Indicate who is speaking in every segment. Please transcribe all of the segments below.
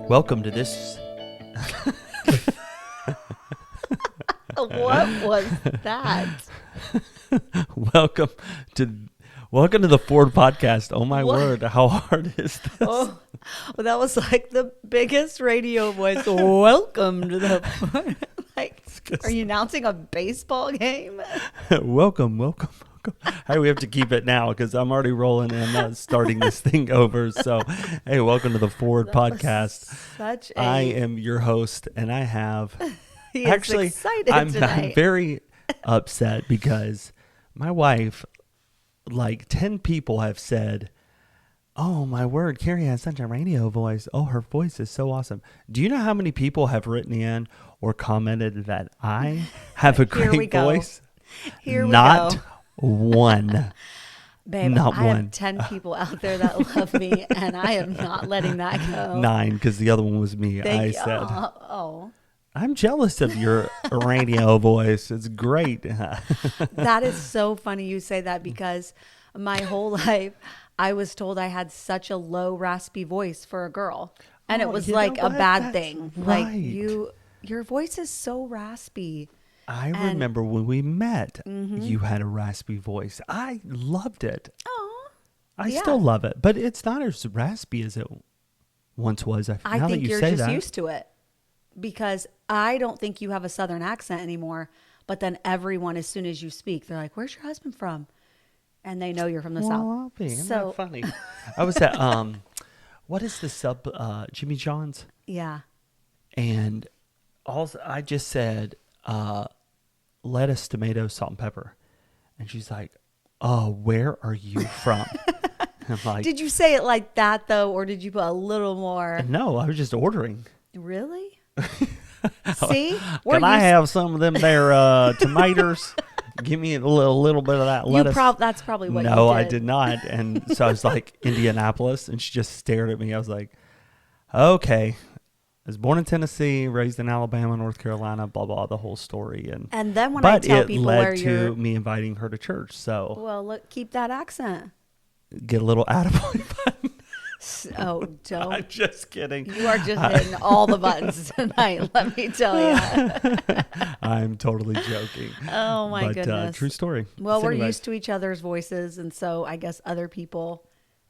Speaker 1: Welcome to this.
Speaker 2: What was that?
Speaker 1: welcome to Welcome to the Ford podcast. Oh my
Speaker 2: What?
Speaker 1: word, how hard is this?
Speaker 2: Oh, well, that was like the biggest radio voice. Welcome to the like. Are you announcing a baseball game?
Speaker 1: welcome. Hey, we have to keep it now because I'm already rolling and starting this thing over. So, hey, welcome to the Ford
Speaker 2: That was
Speaker 1: podcast.
Speaker 2: Such a.
Speaker 1: I am your host, and I have
Speaker 2: He is
Speaker 1: actually.
Speaker 2: excited
Speaker 1: I'm
Speaker 2: tonight.
Speaker 1: very upset because my wife, like 10 people, have said, "Oh my word, Carrie has such a radio voice. Oh, her voice is so awesome." Do you know how many people have written in or commented that I have a
Speaker 2: Here we
Speaker 1: great
Speaker 2: go.
Speaker 1: voice?
Speaker 2: Here we
Speaker 1: Not
Speaker 2: go.
Speaker 1: one.
Speaker 2: Babe,
Speaker 1: not
Speaker 2: I
Speaker 1: one.
Speaker 2: have 10 people out there that love me, and I am not letting that go.
Speaker 1: 9, because the other one was me.
Speaker 2: Thank
Speaker 1: I
Speaker 2: you.
Speaker 1: said,
Speaker 2: Oh.
Speaker 1: I'm jealous of your radio voice. It's great.
Speaker 2: That is so funny you say that because my whole life I was told I had such a low raspy voice for a girl. And
Speaker 1: Oh,
Speaker 2: it was
Speaker 1: you
Speaker 2: like
Speaker 1: know
Speaker 2: a
Speaker 1: what?
Speaker 2: bad
Speaker 1: That's
Speaker 2: thing.
Speaker 1: right.
Speaker 2: Like your voice is so raspy.
Speaker 1: I
Speaker 2: And-
Speaker 1: remember when we met, you had a raspy voice. I loved it.
Speaker 2: Oh.
Speaker 1: I
Speaker 2: Yeah.
Speaker 1: still love it, but it's not as raspy as it once was.
Speaker 2: I
Speaker 1: now
Speaker 2: think
Speaker 1: that you
Speaker 2: you're
Speaker 1: say
Speaker 2: just
Speaker 1: that,
Speaker 2: used to it. Because I don't think you have a southern accent anymore. But then everyone, as soon as you speak, they're like, "Where's your husband from?" And they know you're from the
Speaker 1: well,
Speaker 2: South.
Speaker 1: I'll be. Isn't
Speaker 2: So
Speaker 1: that funny? I was at what is the sub Jimmy John's,
Speaker 2: yeah.
Speaker 1: and also I just said lettuce, tomato, salt, and pepper, and she's like, "Oh, where are you from?" I'm like,
Speaker 2: Did you say it like that though, or did you put a little more?
Speaker 1: "No, I was just ordering."
Speaker 2: Really? See,
Speaker 1: Can I have some of them there tomatoes? Give me a little bit of that lettuce.
Speaker 2: That's probably what
Speaker 1: No,
Speaker 2: you
Speaker 1: I
Speaker 2: did.
Speaker 1: did not. And so I was like, Indianapolis, and she just stared at me. I was like, okay. I was born in Tennessee, raised in Alabama, North Carolina, blah, blah, the whole story.
Speaker 2: And then when
Speaker 1: but
Speaker 2: I tell
Speaker 1: it
Speaker 2: people where
Speaker 1: led
Speaker 2: you're,
Speaker 1: to me inviting her to church. So
Speaker 2: well, look, keep that accent.
Speaker 1: get a little attaboy button.
Speaker 2: Oh,
Speaker 1: I'm
Speaker 2: don't.
Speaker 1: just kidding.
Speaker 2: You are just hitting all the buttons tonight. Let me tell you.
Speaker 1: I'm totally joking.
Speaker 2: Oh my
Speaker 1: but,
Speaker 2: goodness.
Speaker 1: true story.
Speaker 2: Well,
Speaker 1: So
Speaker 2: we're
Speaker 1: anyway.
Speaker 2: used to each other's voices, and so I guess other people.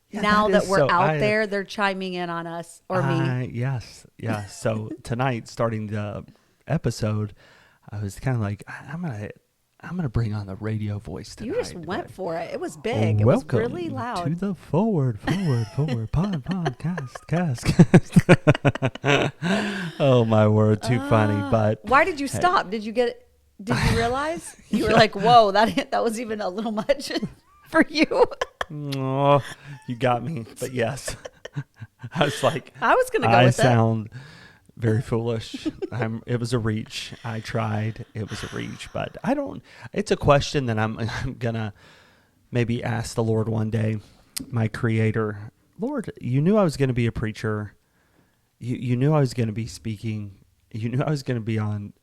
Speaker 1: Yeah,
Speaker 2: now
Speaker 1: that
Speaker 2: that
Speaker 1: is
Speaker 2: we're
Speaker 1: so-
Speaker 2: out there, they're chiming in on us or me.
Speaker 1: Yes. So tonight, starting the episode, I was kind of like, I'm gonna bring on the radio voice tonight.
Speaker 2: You just went
Speaker 1: Like,
Speaker 2: for it. It was big. It was
Speaker 1: welcome
Speaker 2: really loud.
Speaker 1: to the forward podcast. Oh my word, too funny. But
Speaker 2: Why did you stop? Did you you realize? You were like, whoa, that was even a little much for you.
Speaker 1: oh, you got me. But yes, I was like,
Speaker 2: I was going to go
Speaker 1: I
Speaker 2: with it.
Speaker 1: sound very foolish. It was a reach. I tried. It was a reach, but I don't. It's a question that I'm gonna maybe ask the Lord one day, my Creator. Lord, you knew I was going to be a preacher. You knew I was going to be speaking. You knew I was going to be on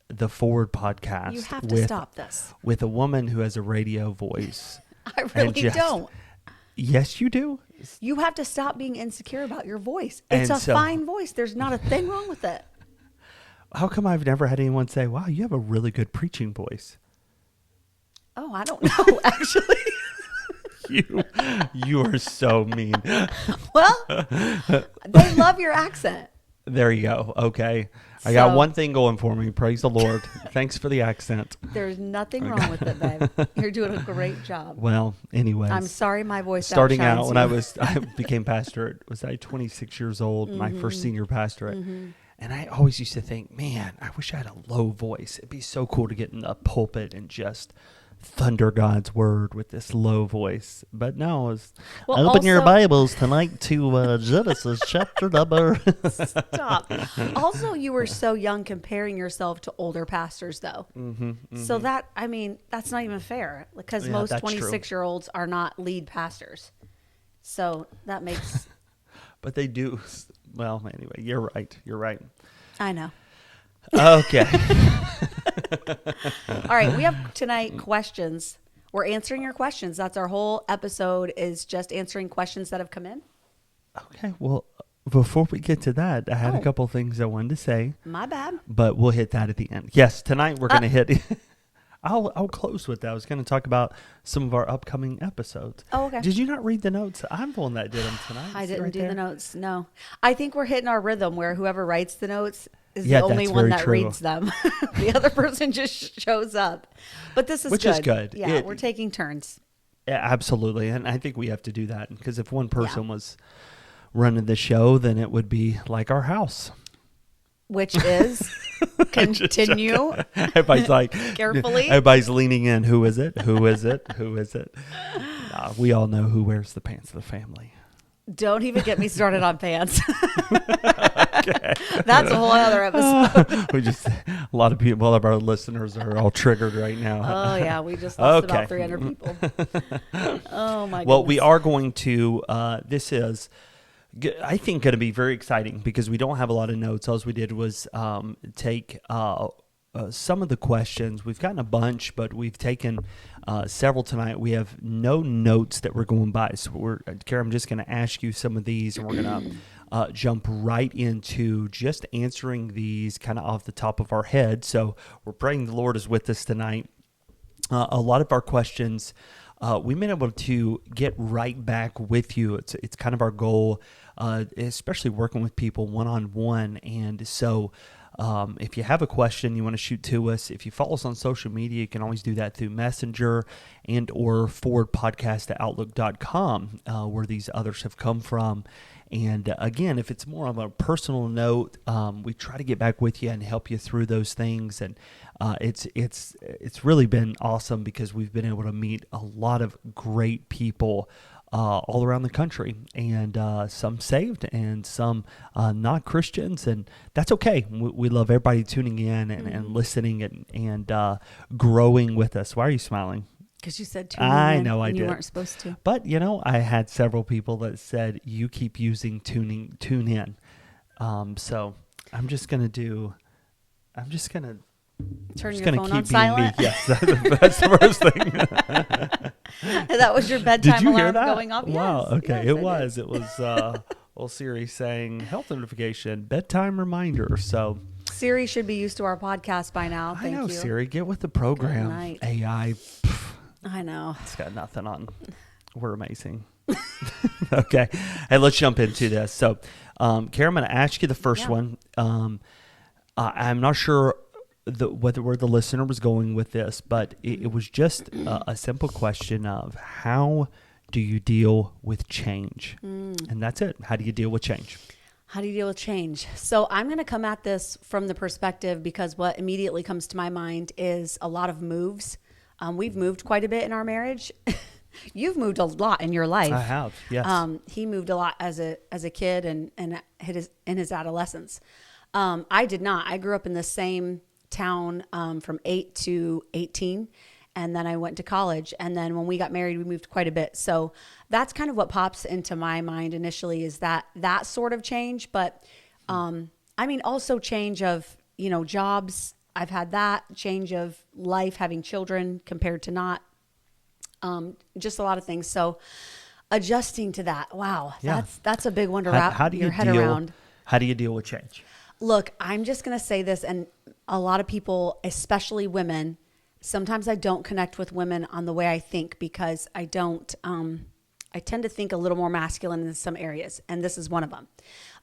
Speaker 1: the Forward podcast.
Speaker 2: You have to stop this.
Speaker 1: with a woman who has a radio voice.
Speaker 2: I really
Speaker 1: just-
Speaker 2: don't.
Speaker 1: Yes, you do.
Speaker 2: You have to stop being insecure about your voice.
Speaker 1: And
Speaker 2: It's a
Speaker 1: so-
Speaker 2: fine voice. There's not a thing wrong with it.
Speaker 1: How come I've never had anyone say, "Wow, you have a really good preaching voice"?
Speaker 2: Oh, I don't know, actually.
Speaker 1: You are so mean.
Speaker 2: Well, they love your accent.
Speaker 1: There you go. Okay. I got
Speaker 2: So-
Speaker 1: one thing going for me. Praise the Lord. Thanks for the accent.
Speaker 2: There's nothing wrong with it, babe. You're doing a great job.
Speaker 1: Well, anyways.
Speaker 2: I'm sorry my voice
Speaker 1: Starting
Speaker 2: outshines
Speaker 1: out when
Speaker 2: you.
Speaker 1: I became pastor, was I 26 years old, my
Speaker 2: Mm-hmm.
Speaker 1: first senior pastorate. And I always used to think, man, I wish I had a low voice. It'd be so cool to get in the pulpit and just thunder God's word with this low voice. But no, it's
Speaker 2: Well,
Speaker 1: open your
Speaker 2: also-
Speaker 1: Bibles tonight to Genesis chapter number.
Speaker 2: Stop. Also, you were so young comparing yourself to older pastors, though. So that's not even fair because
Speaker 1: Yeah,
Speaker 2: most
Speaker 1: that's true.
Speaker 2: 26-year-olds are not lead pastors. So that makes,
Speaker 1: But they do. Well, anyway, you're right. You're right.
Speaker 2: I know.
Speaker 1: Okay.
Speaker 2: All right, we have tonight questions. We're answering your questions. That's our whole episode is just answering questions that have come in.
Speaker 1: Okay. Well, before we get to that, I had a
Speaker 2: Oh.
Speaker 1: couple things I wanted to say,
Speaker 2: My bad.
Speaker 1: but we'll hit that at the end. Yes, tonight we're going to hit. I'll close with that. I was going to talk about some of our upcoming episodes.
Speaker 2: Oh, okay.
Speaker 1: Did you not read the notes? I'm the one that did them tonight.
Speaker 2: I
Speaker 1: See
Speaker 2: didn't
Speaker 1: right
Speaker 2: do
Speaker 1: there?
Speaker 2: the notes. No. I think we're hitting our rhythm where whoever writes the notes is
Speaker 1: Yeah,
Speaker 2: the only
Speaker 1: that's
Speaker 2: one
Speaker 1: very
Speaker 2: that
Speaker 1: true.
Speaker 2: reads them. The other person just shows up. But this is
Speaker 1: Which
Speaker 2: good.
Speaker 1: is good.
Speaker 2: Yeah, we're taking turns.
Speaker 1: Yeah, absolutely. And I think we have to do that because if one person was running the show, then it would be like our house.
Speaker 2: Which is continue.
Speaker 1: Everybody's like,
Speaker 2: Carefully.
Speaker 1: Everybody's leaning in. Who is it? Who is it? Who is it? We all know who wears the pants of the family.
Speaker 2: Don't even get me started on pants. That's a whole other episode.
Speaker 1: We just a lot of people, all of our listeners are all triggered right now.
Speaker 2: Oh yeah, we just lost
Speaker 1: Okay.
Speaker 2: about 300 people. Oh my goodness.
Speaker 1: Well, we are going to. This is, I think, going to be very exciting because we don't have a lot of notes. All we did was take some of the questions. We've gotten a bunch, but we've taken several tonight. We have no notes that we're going by. So Kara, I'm just going to ask you some of these, and we're going to jump right into just answering these kind of off the top of our head. So we're praying the Lord is with us tonight. A lot of our questions, we've been able to get right back with you. It's kind of our goal, especially working with people one-on-one. And so if you have a question you want to shoot to us, if you follow us on social media, you can always do that through Messenger and or forwardpodcast@outlook.com, where these others have come from. And again, if it's more of a personal note, we try to get back with you and help you through those things. And it's really been awesome because we've been able to meet a lot of great people all around the country, and some saved and some not Christians, and that's okay. We love everybody tuning in and listening and growing with us. Why are you smiling?
Speaker 2: Because you said
Speaker 1: I
Speaker 2: in
Speaker 1: know I
Speaker 2: and you
Speaker 1: did.
Speaker 2: weren't supposed to.
Speaker 1: But, I had several people that said, you keep using tune in. So I'm just going to
Speaker 2: Turn your
Speaker 1: gonna
Speaker 2: phone
Speaker 1: keep
Speaker 2: on
Speaker 1: being
Speaker 2: silent.
Speaker 1: me. Yes, that's the first thing.
Speaker 2: That was your bedtime
Speaker 1: Did you hear
Speaker 2: alarm
Speaker 1: that?
Speaker 2: going off?
Speaker 1: Wow.
Speaker 2: Yes,
Speaker 1: Okay.
Speaker 2: yes,
Speaker 1: It
Speaker 2: I did.
Speaker 1: was. It was old Siri saying health notification, bedtime reminder. So
Speaker 2: Siri should be used to our podcast by now.
Speaker 1: I
Speaker 2: Thank
Speaker 1: know,
Speaker 2: you.
Speaker 1: Siri, get with the program.
Speaker 2: night.
Speaker 1: AI,
Speaker 2: I know.
Speaker 1: it's got nothing on. We're amazing. Okay. Hey, let's jump into this. So, Kara, I'm going to ask you the first
Speaker 2: Yeah.
Speaker 1: one. I'm not sure where the listener was going with this, but it was just a simple question of how do you deal with change? And that's it. How do you deal with change?
Speaker 2: How do you deal with change? So I'm going to come at this from the perspective because what immediately comes to my mind is a lot of moves. We've moved quite a bit in our marriage. You've moved a lot in your life.
Speaker 1: I have, yes.
Speaker 2: He moved a lot as a kid and in his adolescence. I did not. I grew up in the same town from 8 to 18, and then I went to college. And then when we got married, we moved quite a bit. So that's kind of what pops into my mind initially is that sort of change. But also change of jobs. I've had that change of life, having children compared to not. Just a lot of things. So adjusting to that, wow,
Speaker 1: Yeah.
Speaker 2: that's a big one to wrap
Speaker 1: How do
Speaker 2: your
Speaker 1: you
Speaker 2: head
Speaker 1: deal?
Speaker 2: around.
Speaker 1: How do you deal with change?
Speaker 2: Look, I'm just going to say this, and a lot of people, especially women, sometimes I don't connect with women on the way I think because I don't. I tend to think a little more masculine in some areas, and this is one of them.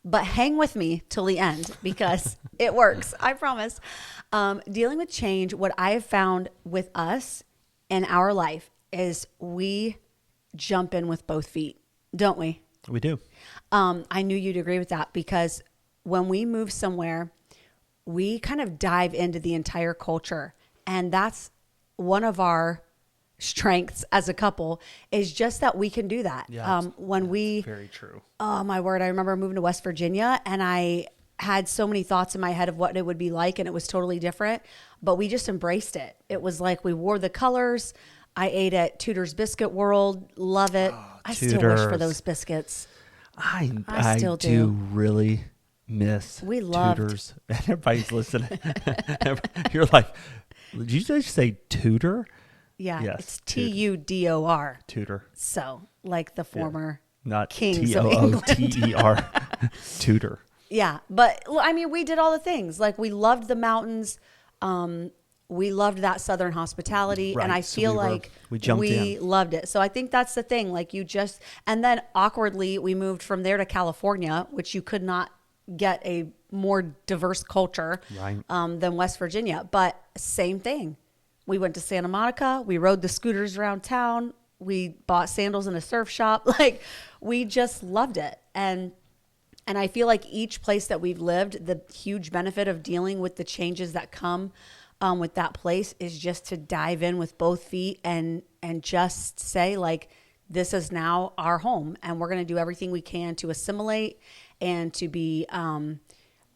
Speaker 2: But hang with me till the end because it works. I promise. Dealing with change, what I have found with us in our life is we jump in with both feet, don't we?
Speaker 1: We do.
Speaker 2: I knew you'd agree with that because when we move somewhere, we kind of dive into the entire culture. And that's one of our strengths as a couple is just that we can do that.
Speaker 1: Yeah, very true.
Speaker 2: Oh my word. I remember moving to West Virginia and I had so many thoughts in my head of what it would be like. And it was totally different, but we just embraced it. It was like we wore the colors. I ate at Tudor's Biscuit World. Love it. I still wish for
Speaker 1: Tudor's.
Speaker 2: those biscuits.
Speaker 1: I
Speaker 2: still
Speaker 1: do
Speaker 2: do.
Speaker 1: really miss
Speaker 2: We loved-
Speaker 1: Tudors. And everybody's listening. You're like, did you just say Tudor?
Speaker 2: Yeah.
Speaker 1: Yes,
Speaker 2: It's Tudor.
Speaker 1: Tudor.
Speaker 2: So like the former
Speaker 1: Not
Speaker 2: kings of England.
Speaker 1: Tooter. Tutor.
Speaker 2: Yeah, but I mean, we did all the things. Like we loved the mountains. We loved that Southern hospitality,
Speaker 1: Right,
Speaker 2: and I
Speaker 1: so
Speaker 2: feel
Speaker 1: we
Speaker 2: like
Speaker 1: jumped
Speaker 2: we
Speaker 1: in.
Speaker 2: loved it. So I think that's the thing. Like and then awkwardly, we moved from there to California, which you could not get a more diverse culture
Speaker 1: Right.
Speaker 2: than West Virginia. But same thing. We went to Santa Monica. We rode the scooters around town. We bought sandals in a surf shop. Like we just loved it. And I feel like each place that we've lived, the huge benefit of dealing with the changes that come with that place is just to dive in with both feet and just say like, this is now our home, and we're going to do everything we can to assimilate and to be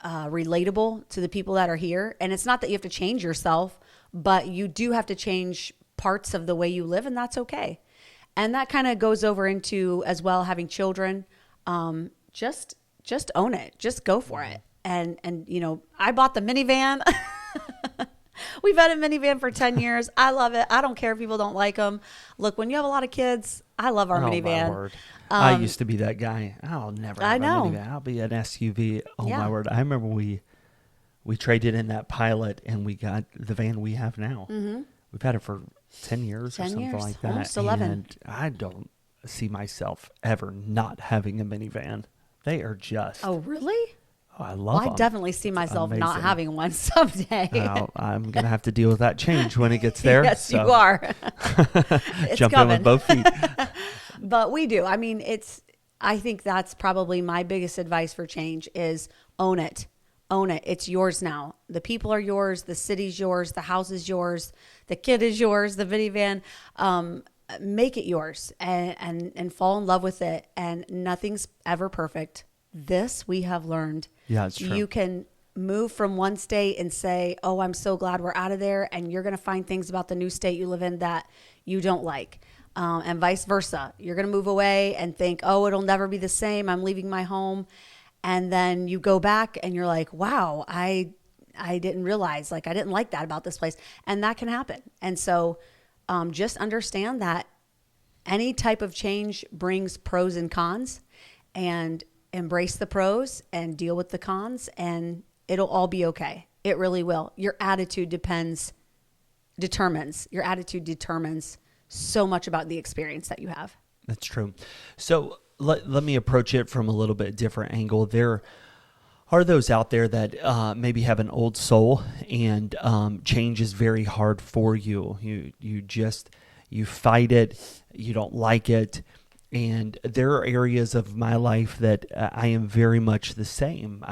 Speaker 2: relatable to the people that are here. And it's not that you have to change yourself, but you do have to change parts of the way you live, and that's okay. And that kind of goes over into as well having children. Just own it. Just go for it. And you know, I bought the minivan. We've had a minivan for 10 years. I love it. I don't care if people don't like them. Look, when you have a lot of kids, I love our minivan.
Speaker 1: My word. I used to be that guy. I'll never have a minivan. I'll be an SUV. Oh, my word. I remember we traded in that Pilot, and we got the van we have now. Mm-hmm. We've had it for 10 years or something like that.
Speaker 2: Almost 11.
Speaker 1: And I don't see myself ever not having a minivan. They are just...
Speaker 2: Oh, really?
Speaker 1: Oh, I love them.
Speaker 2: I definitely see myself not
Speaker 1: amazing.
Speaker 2: having one someday.
Speaker 1: I'm going to have to deal with that change when it gets there.
Speaker 2: Yes, you are. It's
Speaker 1: Jump
Speaker 2: coming.
Speaker 1: in with both feet.
Speaker 2: But we do. I mean, I think that's probably my biggest advice for change is own it. Own it. It's yours now. The people are yours. The city's yours. The house is yours. The kid is yours. The minivan. Make it yours and fall in love with it. And nothing's ever perfect. This we have learned.
Speaker 1: Yeah, it's true.
Speaker 2: You can move from one state and say, oh, I'm so glad we're out of there. And you're going to find things about the new state you live in that you don't like. And vice versa. You're going to move away and think, oh, it'll never be the same. I'm leaving my home. And then you go back and you're like, wow, I didn't realize, like, I didn't like that about this place. And that can happen. And so just understand that any type of change brings pros and cons, and embrace the pros and deal with the cons, and it'll all be okay. It really will. Your attitude determines so much about the experience that you have.
Speaker 1: That's true. So let me approach it from a little bit different angle. There are those out there that maybe have an old soul, and change is very hard for you. You fight it. You don't like it. And there are areas of my life that I am very much the same.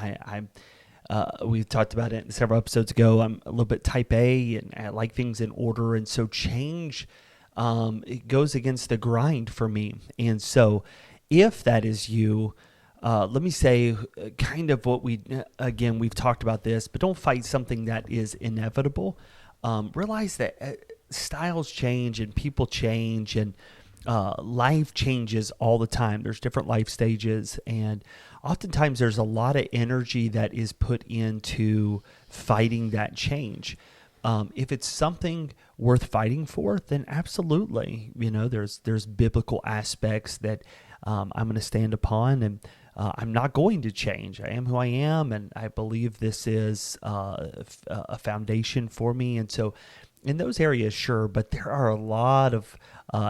Speaker 1: We talked about it several episodes ago. I'm a little bit type A, and I like things in order. And so change, it goes against the grind for me. And so if that is you, let me say kind of what we've talked about this, but don't fight something that is inevitable. Realize that styles change and people change, and life changes all the time. There's different life stages, and oftentimes there's a lot of energy that is put into fighting that change. If it's something worth fighting for, then absolutely, there's biblical aspects that I'm going to stand upon, and I'm not going to change. I am who I am, and I believe this is a foundation for me. And so in those areas, sure, but there are a lot of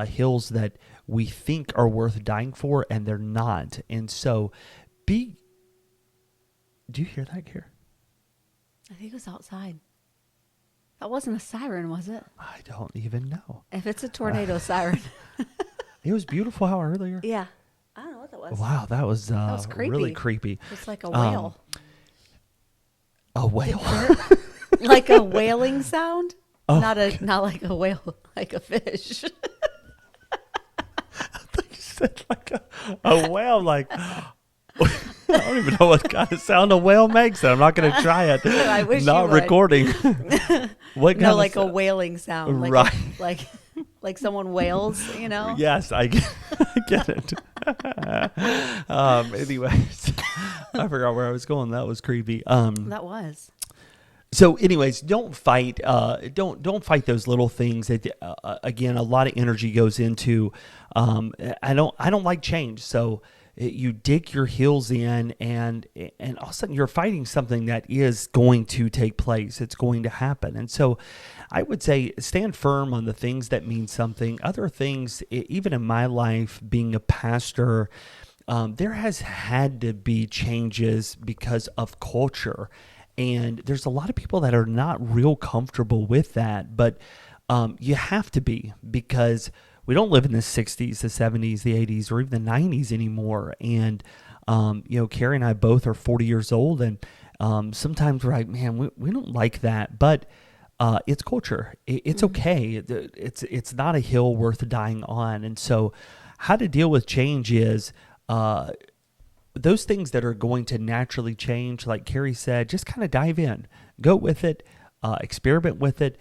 Speaker 1: hills that we think are worth dying for, and they're not. And so do you hear that, Kara?
Speaker 2: I think it was outside. That wasn't a siren, was it?
Speaker 1: I don't even know.
Speaker 2: If it's a tornado siren.
Speaker 1: It was beautiful how earlier.
Speaker 2: Yeah. I don't know what that was.
Speaker 1: Wow, that was
Speaker 2: creepy.
Speaker 1: really creepy.
Speaker 2: It's like a whale.
Speaker 1: A whale?
Speaker 2: Like a wailing sound?
Speaker 1: Oh,
Speaker 2: not like a whale, like a fish.
Speaker 1: I thought you said like a whale, like... I don't even know what kind of sound a whale makes. I'm not going to try it.
Speaker 2: I wish
Speaker 1: not
Speaker 2: you would.
Speaker 1: Recording. What kind
Speaker 2: no,
Speaker 1: of
Speaker 2: like a wailing sound. Like
Speaker 1: right.
Speaker 2: Like someone wails,
Speaker 1: Yes, I get it. Anyways, I forgot where I was going. That was creepy.
Speaker 2: That was.
Speaker 1: So anyways, don't fight fight those little things that again, a lot of energy goes into. I don't like change. So you dig your heels in, and all of a sudden you're fighting something that is going to take place. It's going to happen. And so I would say stand firm on the things that mean something. Other things, even in my life, being a pastor, there has had to be changes because of culture. And there's a lot of people that are not real comfortable with that, but you have to be, because we don't live in the 60s, the 70s, the 80s, or even the 90s anymore. And, Carrie and I both are 40 years old, and sometimes we're like, man, we don't like that. But it's culture. It's okay. It's not a hill worth dying on. And so how to deal with change is those things that are going to naturally change, like Carrie said, just kind of dive in, go with it, experiment with it.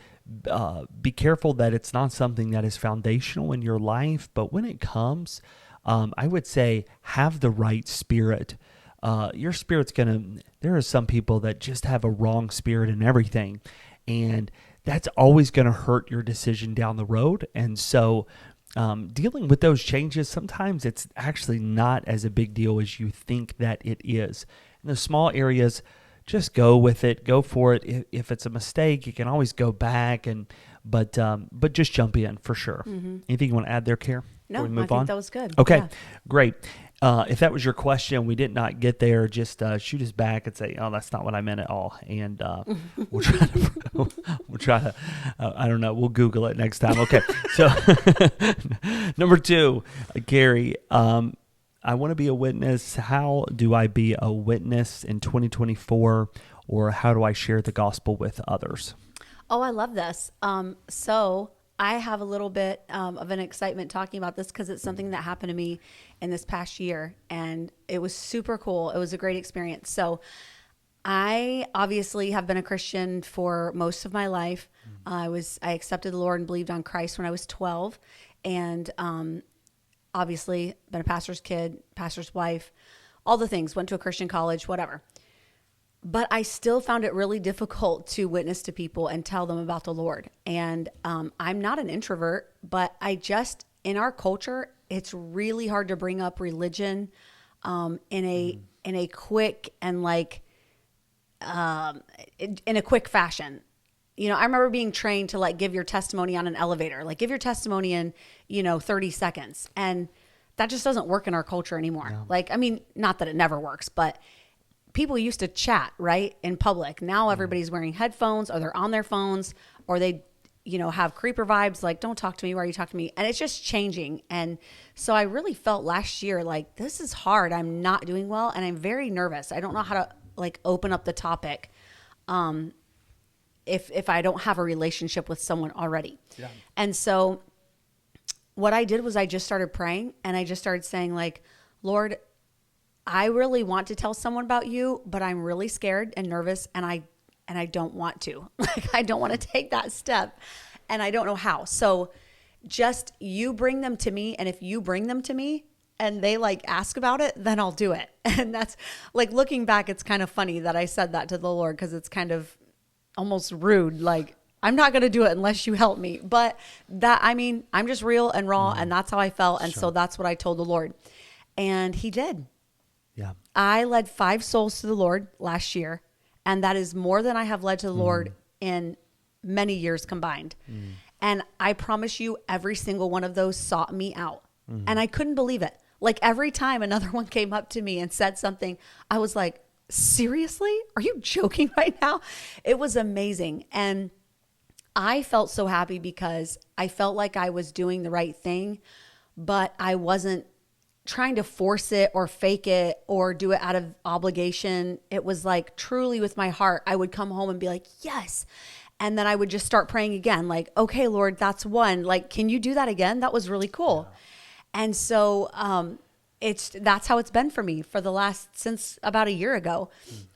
Speaker 1: Be careful that it's not something that is foundational in your life, but when it comes, I would say have the right spirit. Your spirit's there are some people that just have a wrong spirit in everything, and that's always going to hurt your decision down the road. And so dealing with those changes, sometimes it's actually not as a big deal as you think that it is. In the small areas, just go with it, go for it. If it's a mistake, you can always go back, but just jump in for sure. Mm-hmm. Anything you want to add there, Care?
Speaker 2: No, I think that was good.
Speaker 1: Okay,
Speaker 2: yeah.
Speaker 1: Great. If that was your question, we did not get there, just shoot us back and say, "Oh, that's not what I meant at all," and we'll try to. I don't know. We'll Google it next time. Okay. So, number 2, Gary. I want to be a witness. How do I be a witness in 2024, or how do I share the gospel with others?
Speaker 2: Oh, I love this. So I have a little bit of an excitement talking about this because it's something that happened to me in this past year, and it was super cool. It was a great experience. So I obviously have been a Christian for most of my life. I accepted the Lord and believed on Christ when I was 12, and obviously been a pastor's kid, pastor's wife, all the things, went to a Christian college, whatever. But I still found it really difficult to witness to people and tell them about the Lord. And I'm not an introvert, but in our culture, it's really hard to bring up religion in a quick and in a quick fashion. I remember being trained to give your testimony on an elevator, give your testimony in, 30 seconds. And that just doesn't work in our culture anymore. No. Not that it never works, but people used to chat, right, in public. Now everybody's wearing headphones, or they're on their phones, or they, have creeper vibes, don't talk to me, why are you talking to me? And it's just changing. And so I really felt last year this is hard. I'm not doing well, and I'm very nervous. I don't know how to open up the topic if I don't have a relationship with someone already. Yeah. And so what I did was I just started praying, and I just started saying Lord, I really want to tell someone about you, but I'm really scared and nervous, and I don't want to. I don't want to take that step, and I don't know how. So just you bring them to me, and if you bring them to me and they ask about it, then I'll do it. And that's looking back, it's kind of funny that I said that to the Lord, because it's kind of almost rude. I'm not going to do it unless you help me. But I'm just real and raw, and that's how I felt. And so that's what I told the Lord, and he did. Yeah. I led 5 souls to the Lord last year, and that is more than I have led to the Lord in many years combined. And I promise you, every single one of those sought me out. And I couldn't believe it. Every time another one came up to me and said something, I was like, seriously? Are you joking right now? It was amazing. And I felt so happy because I felt like I was doing the right thing, but I wasn't trying to force it or fake it or do it out of obligation. It was truly with my heart. I would come home and be like, yes. And then I would just start praying again. Okay, Lord, that's one. Can you do that again? That was really cool. Yeah. And so that's how it's been for me since about a year ago.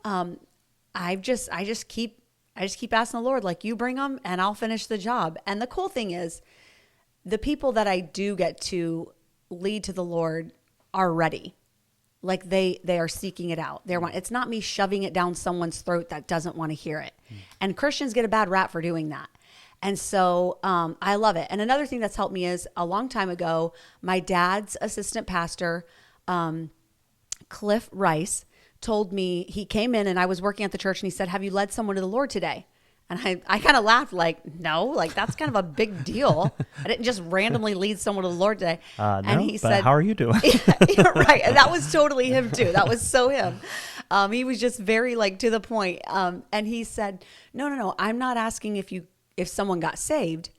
Speaker 2: I just keep asking the Lord, you bring them and I'll finish the job. And the cool thing is the people that I do get to lead to the Lord are ready. They are seeking it out. It's not me shoving it down someone's throat that doesn't want to hear it. And Christians get a bad rap for doing that. And so I love it. And another thing that's helped me is a long time ago, my dad's assistant pastor Cliff Rice told me, he came in and I was working at the church and he said, have you led someone to the Lord today? And I kind of laughed like, no, like that's kind of a big deal. I didn't just randomly lead someone to the Lord today.
Speaker 1: And he said, how are you doing?
Speaker 2: Yeah, right. And that was totally him too. That was so him. He was just very like to the point. And he said, no, I'm not asking if someone got saved.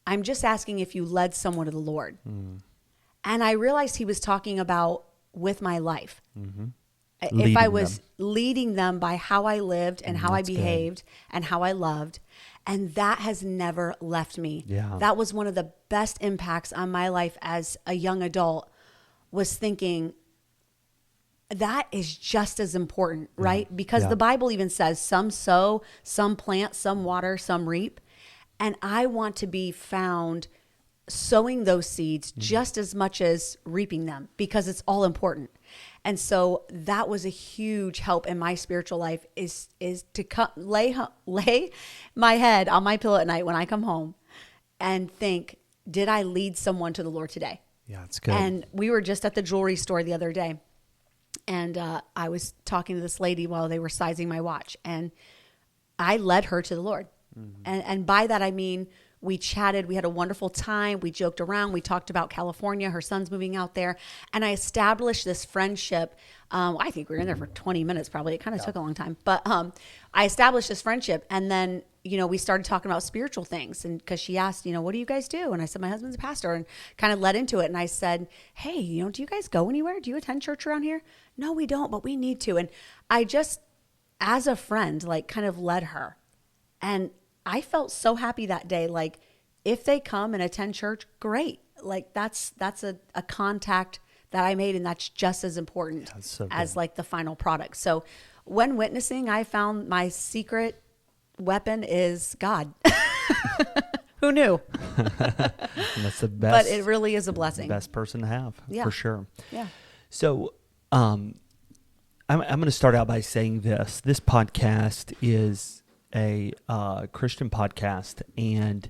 Speaker 2: I'm just asking if you led someone to the Lord. And I realized he was talking about with my life. If I was leading them by how I lived and how I behaved and how I loved. And that has never left me.
Speaker 1: Yeah.
Speaker 2: That was one of the best impacts on my life as a young adult, was thinking that is just as important, right? Because the Bible even says some sow, some plant, some water, some reap. And I want to be found sowing those seeds just as much as reaping them, because it's all important. And so that was a huge help in my spiritual life, is to lay my head on my pillow at night when I come home and think, did I lead someone to the Lord today?
Speaker 1: Yeah, it's good.
Speaker 2: And we were just at the jewelry store the other day, and I was talking to this lady while they were sizing my watch, and I led her to the Lord. And by that, I mean, we chatted, we had a wonderful time, we joked around, we talked about California, her son's moving out there, and I established this friendship. I think we were in there for 20 minutes probably. It kind of took a long time, but I established this friendship, and then, we started talking about spiritual things, and because she asked, what do you guys do? And I said, my husband's a pastor, and kind of led into it. And I said, hey, do you guys go anywhere? Do you attend church around here? No, we don't, but we need to. And I just, as a friend, like kind of led her. And I felt so happy that day. Like, if they come and attend church, great. Like that's a contact that I made, and that's just as important as like the final product. So when witnessing, I found my secret weapon is God. Who knew?
Speaker 1: And that's the best.
Speaker 2: But it really is a blessing.
Speaker 1: Best person to have, for sure.
Speaker 2: Yeah.
Speaker 1: So I'm going to start out by saying this. This podcast is a Christian podcast, and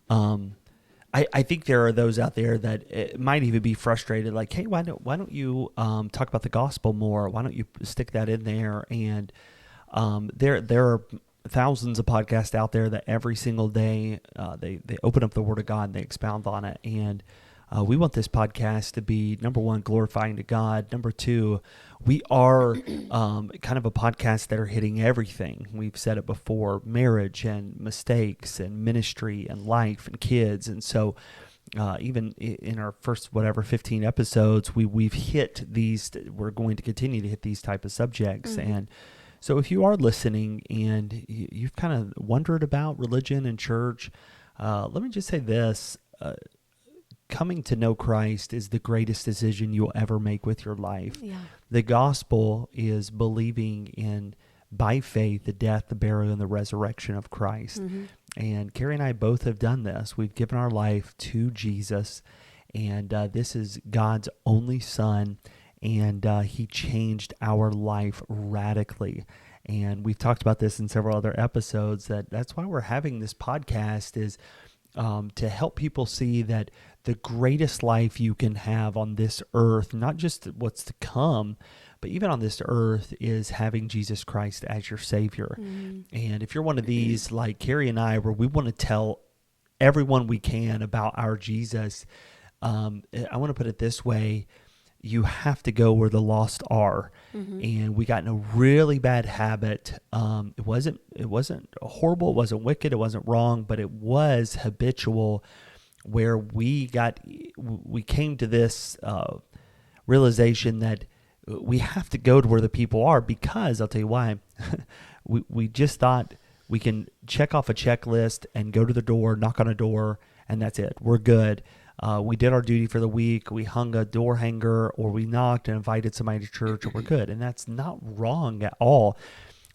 Speaker 1: I think there are those out there that might even be frustrated, like, hey, why don't you talk about the gospel more? Why don't you stick that in there? And there are thousands of podcasts out there that every single day they open up the Word of God and they expound on it. And we want this podcast to be, number one, glorifying to God. Number two, we are kind of a podcast that are hitting everything. We've said it before: marriage and mistakes and ministry and life and kids. And so even in our first 15 episodes, we've hit these. We're going to continue to hit these type of subjects. And so if you are listening and you've kind of wondered about religion and church, let me just say this. Coming to know Christ is the greatest decision you'll ever make with your life.
Speaker 2: Yeah.
Speaker 1: The gospel is believing in, by faith, the death, the burial, and the resurrection of Christ. And Carrie and I both have done this. We've given our life to Jesus, and this is God's only Son, and he changed our life radically. And we've talked about this in several other episodes, that's why we're having this podcast, is to help people see that the greatest life you can have on this earth, not just what's to come, but even on this earth, is having Jesus Christ as your Savior. And if you're one of these, like Carrie and I, where we want to tell everyone we can about our Jesus, I want to put it this way: you have to go where the lost are. And we got in a really bad habit. It wasn't horrible, it wasn't wicked, it wasn't wrong, but it was habitual, where we came to this realization that we have to go to where the people are, because I'll tell you why. we just thought we can check off a checklist and go to the door, knock on a door, and that's it. We're good. We did our duty for the week. We hung a door hanger, or we knocked and invited somebody to church, and we're good. And that's not wrong at all.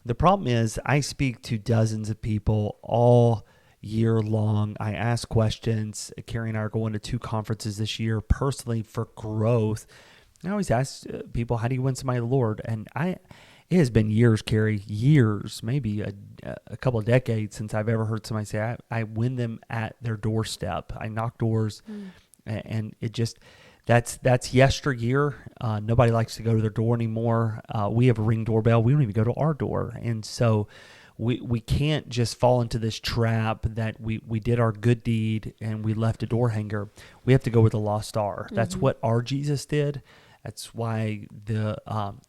Speaker 1: The problem is, I speak to dozens of people all year long. I ask questions. Carrie and I are going to 2 conferences this year personally for growth. I always ask people, how do you win somebody to the Lord? And it has been years, Carrie, years, maybe a couple of decades since I've ever heard somebody say, I win them at their doorstep. I knock doors, and it just, that's yesteryear. Nobody likes to go to their door anymore. We have a Ring doorbell. We don't even go to our door. And so we can't just fall into this trap that we did our good deed and we left a door hanger. We have to go where the lost are. That's what our Jesus did. That's why the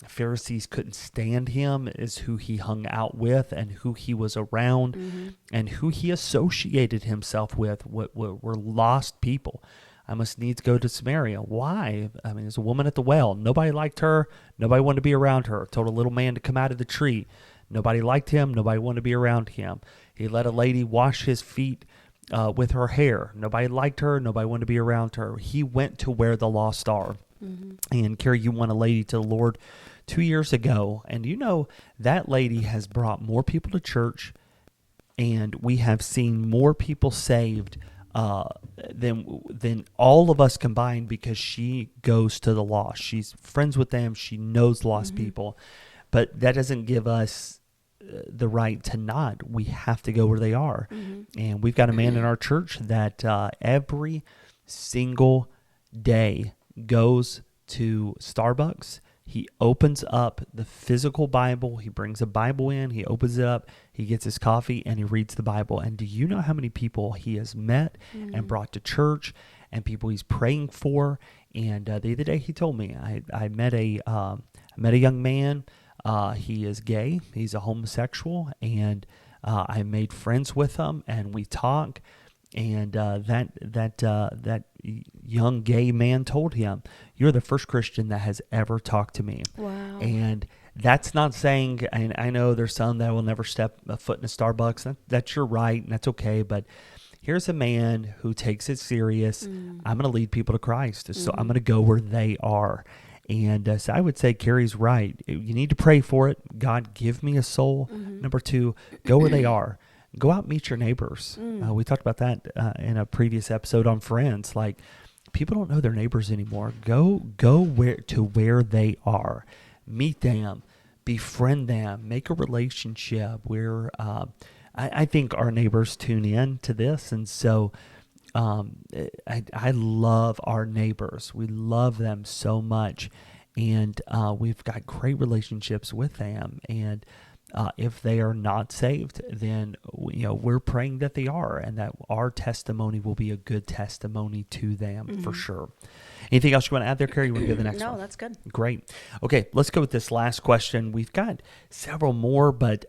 Speaker 1: Pharisees couldn't stand him, is who he hung out with and who he was around and who he associated himself with were lost people. I must needs go to Samaria. Why? I mean, there's a woman at the well. Nobody liked her. Nobody wanted to be around her. Told a little man to come out of the tree. Nobody liked him. Nobody wanted to be around him. He let a lady wash his feet with her hair. Nobody liked her. Nobody wanted to be around her. He went to where the lost are. And Carrie, you won a lady to the Lord 2 years ago. And you know, that lady has brought more people to church, and we have seen more people saved than all of us combined, because she goes to the lost. She's friends with them. She knows lost people. But that doesn't give us the right to not. We have to go where they are. And we've got a man in our church that every single day goes to Starbucks. He opens up the physical Bible. He brings a Bible in. He opens it up. He gets his coffee and he reads the Bible. And do you know how many people he has met and brought to church, and people he's praying for? And the other day he told me, I met a young man. He is gay. He's a homosexual, and I made friends with him, and we talk. And that young gay man told him, "You're the first Christian that has ever talked to me."
Speaker 2: Wow.
Speaker 1: And that's not saying, and I know there's some that will never step a foot in a Starbucks. That's your right, and that's okay. But here's a man who takes it serious. I'm going to lead people to Christ, so I'm going to go where they are. And so I would say Carrie's right. You need to pray for it. God, give me a soul. Number 2, go where they are. Go out and meet your neighbors. We talked about that in a previous episode on Friends. Like, people don't know their neighbors anymore. Go where they are. Meet them. Befriend them. Make a relationship where I think our neighbors tune in to this. And so I love our neighbors. We love them so much. And we've got great relationships with them. And if they are not saved, then we're praying that they are, and that our testimony will be a good testimony to them for sure. Anything else you want to add there, Carrie? You want to go to the next one?
Speaker 2: No, that's good.
Speaker 1: Great. Okay, let's go with this last question. We've got several more, but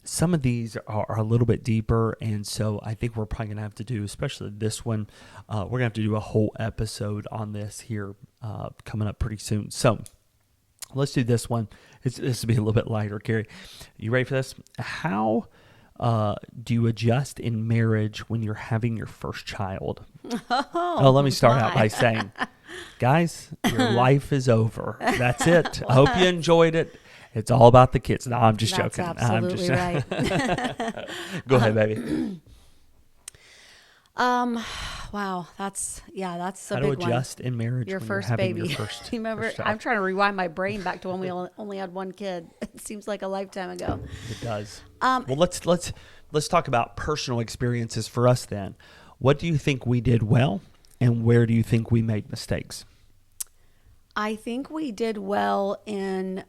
Speaker 1: some of these are a little bit deeper, and so I think we're probably going to have to do, especially this one, we're going to have to do a whole episode on this here coming up pretty soon. So let's do this one. This will be a little bit lighter, Carrie. You ready for this? How do you adjust in marriage when you're having your first child? Let me start out by saying, guys, your life is over. That's it. I hope you enjoyed it. It's all about the kids. No, I'm just joking.
Speaker 2: That's absolutely right.
Speaker 1: Go ahead, baby.
Speaker 2: Wow, that's a
Speaker 1: How
Speaker 2: big
Speaker 1: to adjust in marriage
Speaker 2: Your
Speaker 1: when
Speaker 2: first
Speaker 1: you're having
Speaker 2: baby.
Speaker 1: your first
Speaker 2: You remember?
Speaker 1: first child.
Speaker 2: I'm trying to rewind my brain back to when we only had one kid. It seems like a lifetime ago.
Speaker 1: It does. Well, let's talk about personal experiences for us then. What do you think we did well, and where do you think we made mistakes?
Speaker 2: I think we did well in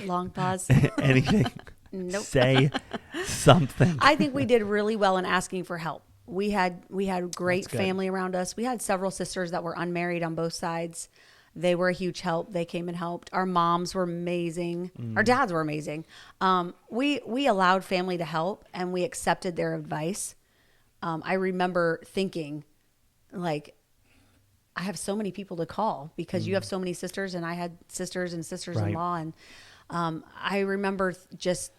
Speaker 2: long pause.
Speaker 1: Anything?
Speaker 2: Nope.
Speaker 1: Say something.
Speaker 2: I think we did really well in asking for help. We had great
Speaker 1: That's good.
Speaker 2: family around us. We had several sisters that were unmarried on both sides. They were a huge help. They came and helped. Our moms were amazing. Our dads were amazing. We allowed family to help, and we accepted their advice. I remember thinking, like, I have so many people to call because you have so many sisters, and I had sisters and sisters-in-law.
Speaker 1: Right.
Speaker 2: And I remember just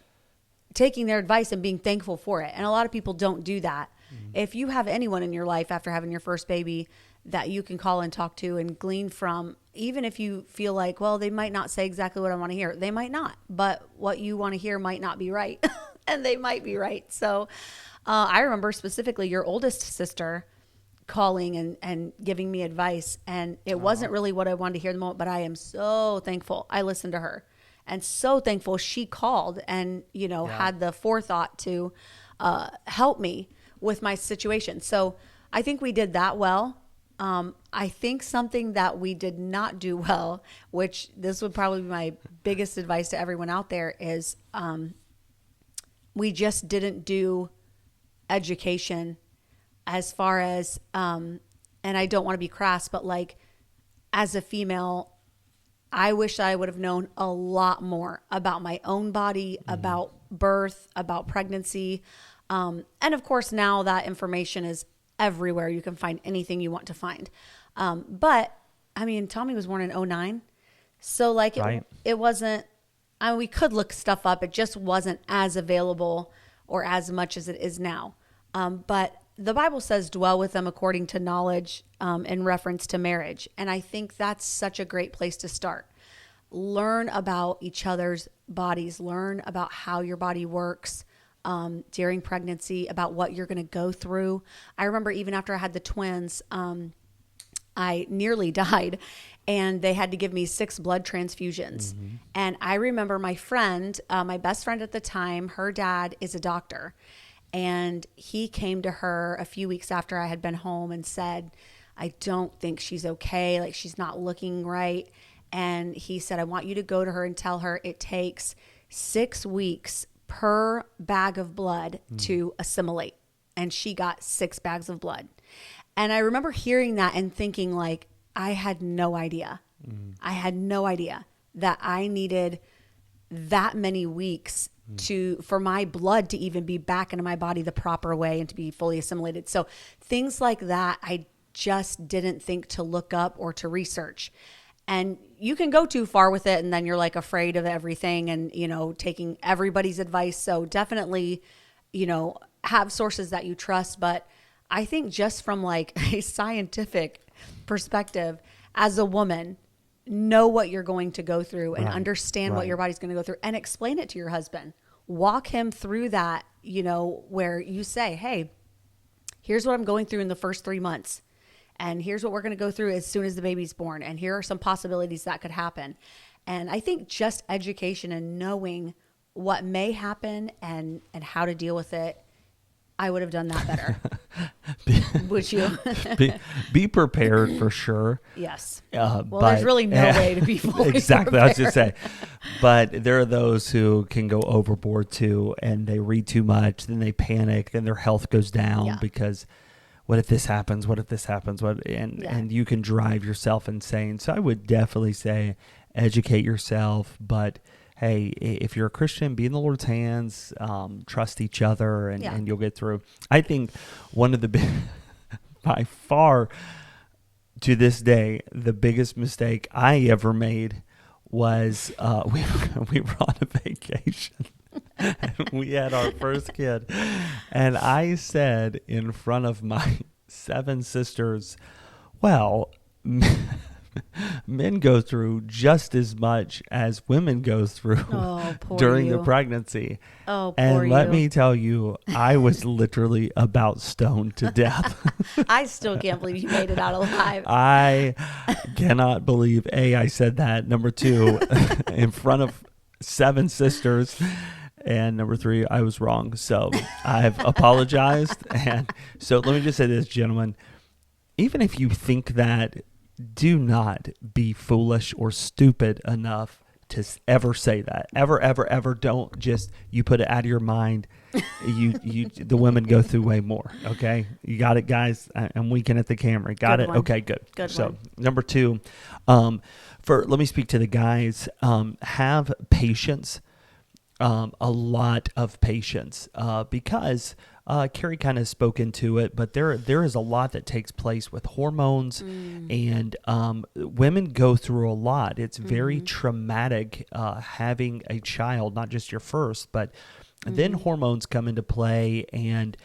Speaker 2: taking their advice and being thankful for it. And a lot of people don't do that. If you have anyone in your life after having your first baby that you can call and talk to and glean from, even if you feel like, well, they might not say exactly what I want to hear. They might not, but what you want to hear might not be right. And they might be right. So I remember specifically your oldest sister calling and giving me advice. And it wasn't really what I wanted to hear in the moment, but I am so thankful I listened to her. And so thankful she called and, had the forethought to help me with my situation. So I think we did that well. I think something that we did not do well, which this would probably be my biggest advice to everyone out there, is we just didn't do education as far as, and I don't want to be crass, but like as a female, I wish I would have known a lot more about my own body, about birth, about pregnancy. And of course, now that information is everywhere. You can find anything you want to find. But I mean, Tommy was born in 2009. So like
Speaker 1: Right.
Speaker 2: it wasn't, I mean, we could look stuff up. It just wasn't as available or as much as it is now. But the Bible says dwell with them according to knowledge in reference to marriage. And I think that's such a great place to start. Learn about each other's bodies. Learn about how your body works during pregnancy, about what you're going to go through. I remember even after I had the twins, I nearly died, and they had to give me 6 blood transfusions. Mm-hmm. And I remember my friend, my best friend at the time, her dad is a doctor. And he came to her a few weeks after I had been home and said, I don't think she's okay. Like, she's not looking right. And he said, I want you to go to her and tell her it takes 6 weeks per bag of blood to assimilate. And she got 6 bags of blood. And I remember hearing that and thinking, like, I had no idea. I had no idea that I needed that many weeks for my blood to even be back into my body the proper way and to be fully assimilated. So things like that, I just didn't think to look up or to research. And you can go too far with it, and then you're like afraid of everything and, you know, taking everybody's advice. So definitely, you know, have sources that you trust. But I think just from like a scientific perspective, as a woman, know what you're going to go through and understand what your body's going to go through, and explain it to your husband. Walk him through that, you know, where you say, hey, here's what I'm going through in the first 3 months. And here's what we're going to go through as soon as the baby's born. And here are some possibilities that could happen. And I think just education and knowing what may happen and how to deal with it, I would have done that better. Would you?
Speaker 1: be prepared for sure.
Speaker 2: Yes.
Speaker 1: Well,
Speaker 2: there's really no way to be fully
Speaker 1: exactly.
Speaker 2: prepared.
Speaker 1: I was just saying, but there are those who can go overboard too, and they read too much, then they panic, then their health goes down because what if this happens? What if this happens? And you can drive yourself insane. So I would definitely say educate yourself, but hey, if you're a Christian, be in the Lord's hands, trust each other, and you'll get through. I think one of the by far to this day, the biggest mistake I ever made was we were on a vacation. And we had our first kid, and I said in front of my 7 sisters, well, men go through just as much as women go through during the pregnancy. And let me tell you, I was literally about stoned to death.
Speaker 2: I still can't believe you made it out alive.
Speaker 1: I cannot believe, I said that. Number 2, in front of 7 sisters. And number 3, I was wrong. So I've apologized. And so let me just say this, gentlemen. Even if you think that, do not be foolish or stupid enough to ever say that. Ever. Don't just, you put it out of your mind. The women go through way more. Okay. You got it, guys. I'm winking at the camera. Got it? Okay, good. So number 2, let me speak to the guys. Have patience. A lot of patience, because Carrie kind of spoke into it, but there is a lot that takes place with hormones, and women go through a lot. It's very traumatic having a child, not just your first, but then hormones come into play, and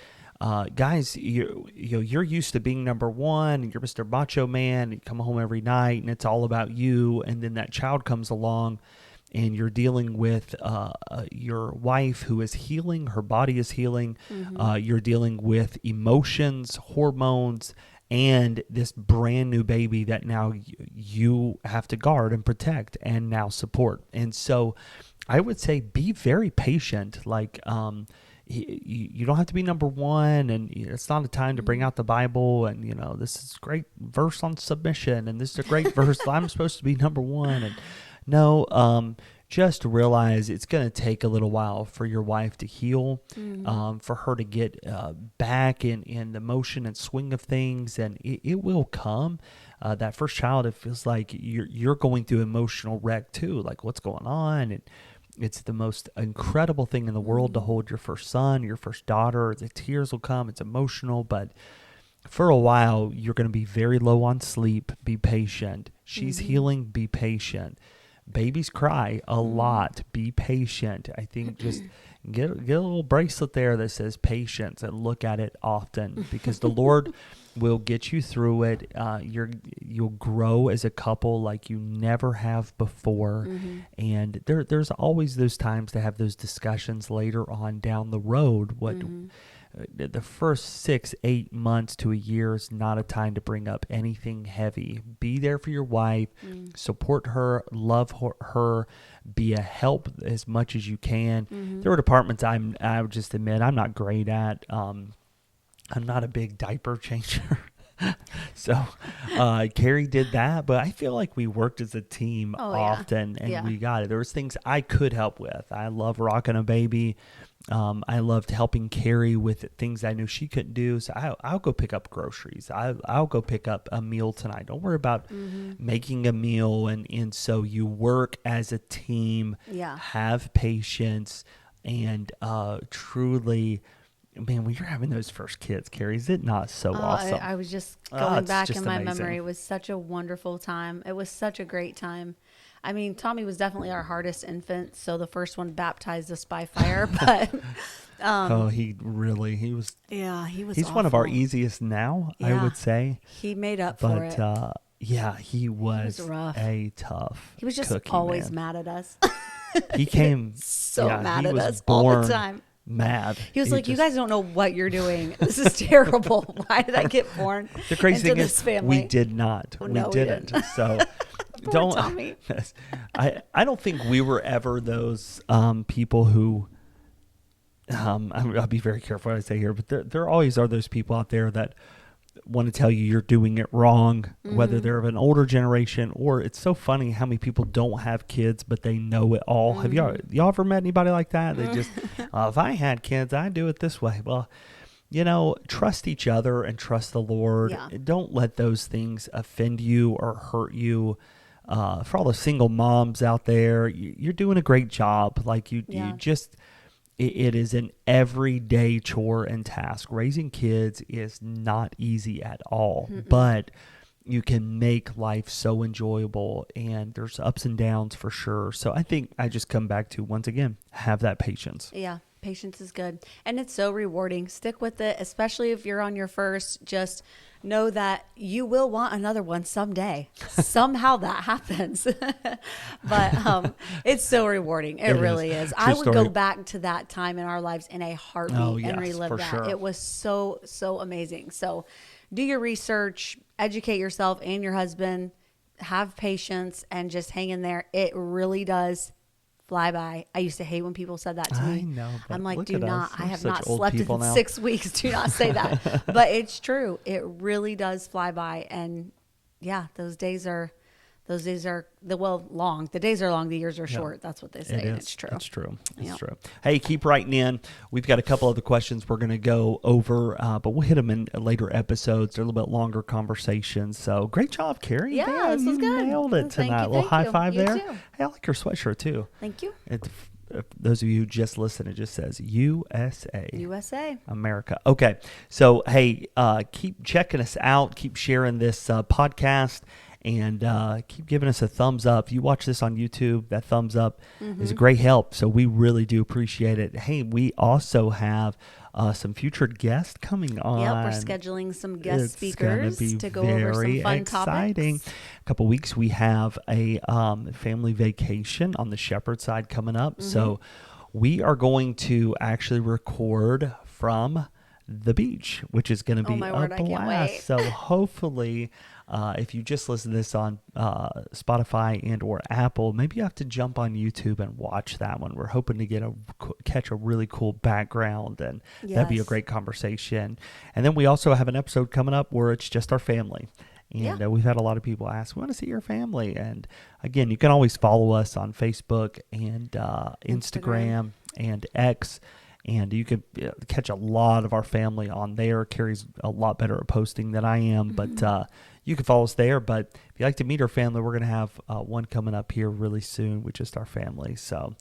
Speaker 1: guys, you're used to being number one, and you're Mr. Macho Man, you come home every night, and it's all about you, and then that child comes along, and you're dealing with your wife who is healing, her body is healing, you're dealing with emotions, hormones, and this brand new baby that now you have to guard and protect and now support. And so I would say be very patient. Like, you don't have to be number one, and it's not a time to bring out the Bible and, this is a great verse on submission, and this is a great verse. I'm supposed to be number one. And no, just realize it's going to take a little while for your wife to heal, for her to get back in the motion and swing of things, and it will come. That first child, it feels like you're going through emotional wreck too, like what's going on, and it's the most incredible thing in the world to hold your first son, your first daughter. The tears will come. It's emotional, but for a while, you're going to be very low on sleep. Be patient. She's healing. Be patient. Babies cry a lot. Be patient. I think just get a little bracelet there that says patience and look at it often, because the Lord will get you through it. You'll grow as a couple like you never have before. And there's always those times to have those discussions later on down the road. The first 6-8 months to a year is not a time to bring up anything heavy. Be there for your wife, support her, love her, be a help as much as you can. There are departments I would just admit I'm not great at. I'm not a big diaper changer. So Carrie did that, but I feel like we worked as a team often, and we got it. There was things I could help with. I love rocking a baby. I loved helping Carrie with things I knew she couldn't do. So I'll go pick up groceries. I'll go pick up a meal tonight. Don't worry about making a meal. And so you work as a team, have patience, and truly, man, when you're having those first kids, Carrie, is it not so awesome?
Speaker 2: I was just going back
Speaker 1: just
Speaker 2: in my
Speaker 1: amazing.
Speaker 2: memory. It was such a wonderful time. It was such a great time. I mean, Tommy was definitely our hardest infant, so the first one baptized us by fire. But
Speaker 1: he was.
Speaker 2: Yeah, he was.
Speaker 1: He's
Speaker 2: awful.
Speaker 1: one of our easiest now, I would say.
Speaker 2: He made up for it.
Speaker 1: But he was
Speaker 2: rough.
Speaker 1: a tough.
Speaker 2: He was just
Speaker 1: cookie,
Speaker 2: always
Speaker 1: man.
Speaker 2: mad at us.
Speaker 1: He came
Speaker 2: mad
Speaker 1: he
Speaker 2: at
Speaker 1: was
Speaker 2: us all the
Speaker 1: born
Speaker 2: time.
Speaker 1: Mad.
Speaker 2: He was like, "You guys don't know what you're doing. This is terrible. Why did I get born?"
Speaker 1: The crazy thing is,
Speaker 2: family?
Speaker 1: we did not.
Speaker 2: Oh,
Speaker 1: we
Speaker 2: no, we
Speaker 1: didn't. So
Speaker 2: Poor Tommy.
Speaker 1: I don't think we were ever those people who. I'll be very careful what I say here, but there always are those people out there that want to tell you you're doing it wrong, whether they're of an older generation, or it's so funny how many people don't have kids but they know it all. Have y'all ever met anybody like that? They just if I had kids I'd do it this way. Well, trust each other and trust the Lord. Don't let those things offend you or hurt you. For all the single moms out there, you're doing a great job. Like you just it is an everyday chore and task. Raising kids is not easy at all, but you can make life so enjoyable, and there's ups and downs for sure. So I think I just come back to, once again, have that patience.
Speaker 2: Yeah, patience is good. And it's so rewarding. Stick with it, especially if you're on your first. Just know that you will want another one someday. Somehow that happens. But it's so rewarding. It really is. I would go back to that time in our lives in a heartbeat and relive that.
Speaker 1: Sure.
Speaker 2: It was so, so amazing. So do your research, educate yourself and your husband, have patience, and just hang in there. It really does fly by. I used to hate when people said that to me.
Speaker 1: I know.
Speaker 2: I'm like,
Speaker 1: do not.
Speaker 2: I have not slept in 6 weeks. Do not say that. But it's true. It really does fly by. And yeah, those days are long. The days are long. The years are short. That's what they say. And it's true.
Speaker 1: It's true. It's true. Hey, keep writing in. We've got a couple other questions we're going to go over, but we'll hit them in later episodes. They're a little bit longer conversations. So great job, Carrie.
Speaker 2: Yeah, this was good.
Speaker 1: Nailed it tonight.
Speaker 2: Thank
Speaker 1: little high
Speaker 2: you.
Speaker 1: five
Speaker 2: You
Speaker 1: there.
Speaker 2: too.
Speaker 1: Hey, I like your sweatshirt too.
Speaker 2: Thank you.
Speaker 1: Those of you who just listen, it just says USA.
Speaker 2: USA.
Speaker 1: America. Okay. So, hey, keep checking us out. Keep sharing this podcast. And keep giving us a thumbs up. If you watch this on YouTube, that thumbs up is a great help. So we really do appreciate it. Hey, we also have some future guests coming on.
Speaker 2: Yep, we're scheduling some guest speakers to go over some fun
Speaker 1: exciting
Speaker 2: topics.
Speaker 1: A couple weeks, we have a family vacation on the Shepherd side coming up. So we are going to actually record from the beach, which is going to be
Speaker 2: my
Speaker 1: a
Speaker 2: word, I can't
Speaker 1: blast.
Speaker 2: wait.
Speaker 1: So hopefully, if you just listen to this on Spotify and or Apple, maybe you have to jump on YouTube and watch that one. We're hoping to catch a really cool background, and that'd be a
Speaker 2: Yes.
Speaker 1: great conversation. And then we also have an episode coming up where it's just our family. And we've had a lot of people ask, we want to see your family. And again, you can always follow us on Facebook and Instagram and X. And you could catch a lot of our family on there. Carrie's a lot better at posting than I am, but you can follow us there. But if you like to meet our family, we're going to have one coming up here really soon with just our family. So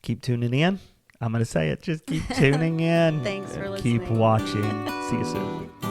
Speaker 1: keep tuning in. I'm going to say it. Just keep tuning in.
Speaker 2: Thanks for
Speaker 1: Keep
Speaker 2: listening.
Speaker 1: watching. See you soon.